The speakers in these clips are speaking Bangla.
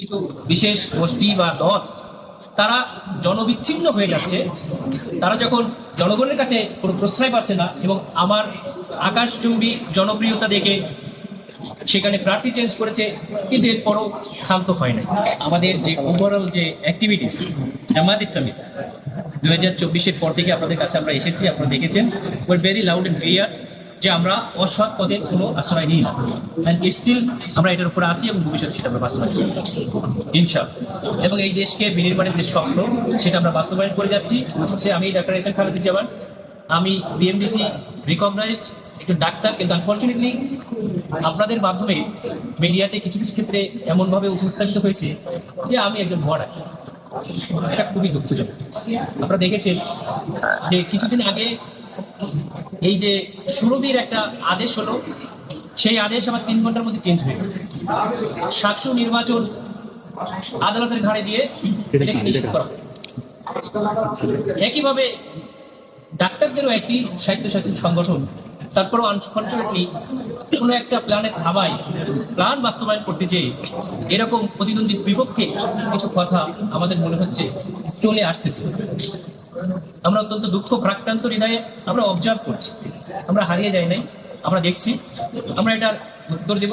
কিছু বিশেষ গোষ্ঠী বা দল তারা জনবিচ্ছিন্ন হয়ে যাচ্ছে। তারা যখন জনগণের কাছে কোনো প্রশ্রয় পাচ্ছে না এবং আমার আকাশচুম্বী জনপ্রিয়তা দেখে সেখানে প্রার্থী চেঞ্জ করেছে, কিন্তু এরপরও ক্ষান্ত হয় নাই। আমাদের যে ওভারঅল যে অ্যাক্টিভিটিস জামায়াত ইসলামী 2024-এর পর থেকে আপনাদের কাছে আমরা এসেছি, আপনারা দেখেছেন, were very loud and clear যে আমরা অসৎ পথে কোনো আশ্রয় নিই না, অ্যান্ড স্টিল আমরা এটার উপরে আছি এবং ভবিষ্যতে সেটা আমরা বাস্তবায়ন করব ইনশাআল্লাহ। এবং এই দেশকে বিনির্মাণের যে স্বপ্ন সেটা আমরা বাস্তবায়ন করে যাচ্ছি। সে আমি ডাক্তার এস এম খালেদুজ্জামান, আমি বিএমডিসি রিকগনাইজড একজন ডাক্তার, কিন্তু আনফর্চুনেটলি আপনাদের মাধ্যমে মিডিয়াতে কিছু কিছু ক্ষেত্রে এমনভাবে উপস্থাপিত হয়েছে যে আমি একজন ভুয়া ডাক্তার। এটা খুবই দুঃখজনক। আপনারা দেখেছেন যে কিছুদিন আগে এই যে সুরভির একটা আদেশ হলো, সেই আদেশ আবার 3 ঘন্টার মধ্যে চেঞ্জ হয়ে গেল। সাকসু নির্বাচন আদালতের ঘাড়ে দিয়ে এটাকে নিষেধ করা। একইভাবে ডাক্তারদেরও একটি স্বায়ত্তশাসিত সংগঠন, তারপরও আনফর্চুনেটলি কোনো একটা প্ল্যানের থাবায় প্ল্যান বাস্তবায়ন করতে চেয়ে এরকম প্রতিদ্বন্দ্বীর বিপক্ষে কিছু কথা আমাদের মনে হচ্ছে চলে আসতেছে। আমরা অত্যন্ত দুঃখ প্রাক্রান্ত হৃদয়ে আমরা অবজার্ভ করছি, আমরা হারিয়ে যাই নাই, আমরা দেখছি, আমরা এটার উত্তর দেব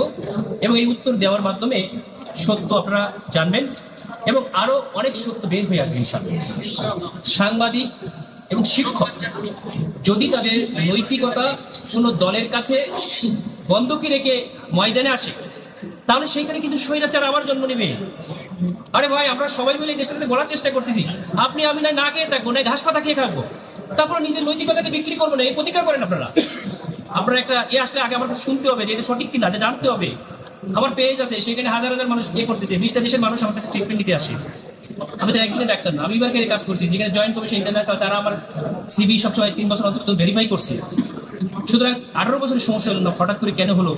এবং এই উত্তর দেওয়ার মাধ্যমে সত্য আপনারা জানবেন এবং আরো অনেক সত্য বের হয়ে আসবে ইনশাআল্লাহ। সাংবাদিক এবং শিক্ষক যদি তাদের নৈতিকতা কোনো দলের কাছে বন্ধকি রেখে ময়দানে আসে, তাহলে সেইখানে কিন্তু স্বৈরাচার আবার জন্ম নেবে। আরে ভাই, আমরা সবাই মিলে দেশটাকে গড়ার চেষ্টা করতেছি, আপনি আমি না খেয়ে থাকবো, না ঘাস পাতা খেয়ে থাকবো, তারপর নিজের নৈতিকতাকে বিক্রি করবো না, এই প্রতিকার করেন আপনারা। আপনারা একটা আসলে আগে আমার শুনতে হবে যে এটা সঠিক কিনা, এটা জানতে হবে। আমার পেজ আছে, সেখানে হাজার হাজার মানুষ করতেছে, 20টা দেশের মানুষ আমার কাছে ট্রিটমেন্ট নিতে আসে। আমি তো একদিনের ডাক্তার না, আমি এবার কাজ করছি, যেখানে জয়েন্ট কমিশন ইন্টারন্যাশনাল তারা আমার সিভি সবসময় 3 বছর অন্তত ভেরিফাই করছে। সুতরাং 18 বছরের সমস্যা হলো না, হঠাৎ করে কেন হলো,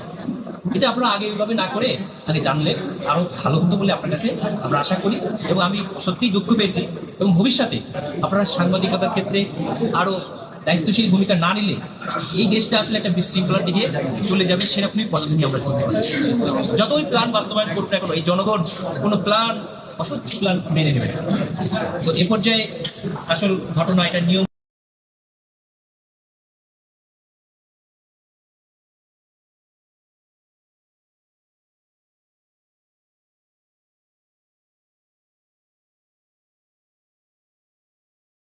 এটা আপনারা আগে এইভাবে না করে আগে জানলে আরো ভালো হতো বলে আপনার কাছে আমরা আশা করি। এবং আমি সত্যিই দুঃখ পেয়েছি এবং ভবিষ্যতে আপনারা সাংবাদিকতার ক্ষেত্রে আরো দায়িত্বশীল ভূমিকা না নিলে এই দেশটা আসলে একটা বিশৃঙ্খলার দিকে চলে যাবে, সেরকমই পদ্ধতি আমরা শুনতে পাচ্ছি। যতই প্ল্যান বাস্তবায়ন করতে এখন এই জনগণ কোনো প্ল্যান অস্বচ্ছ প্ল্যান মেনে নেবে। তো এ পর্যায়ে আসল ঘটনা, এটা নিয়ম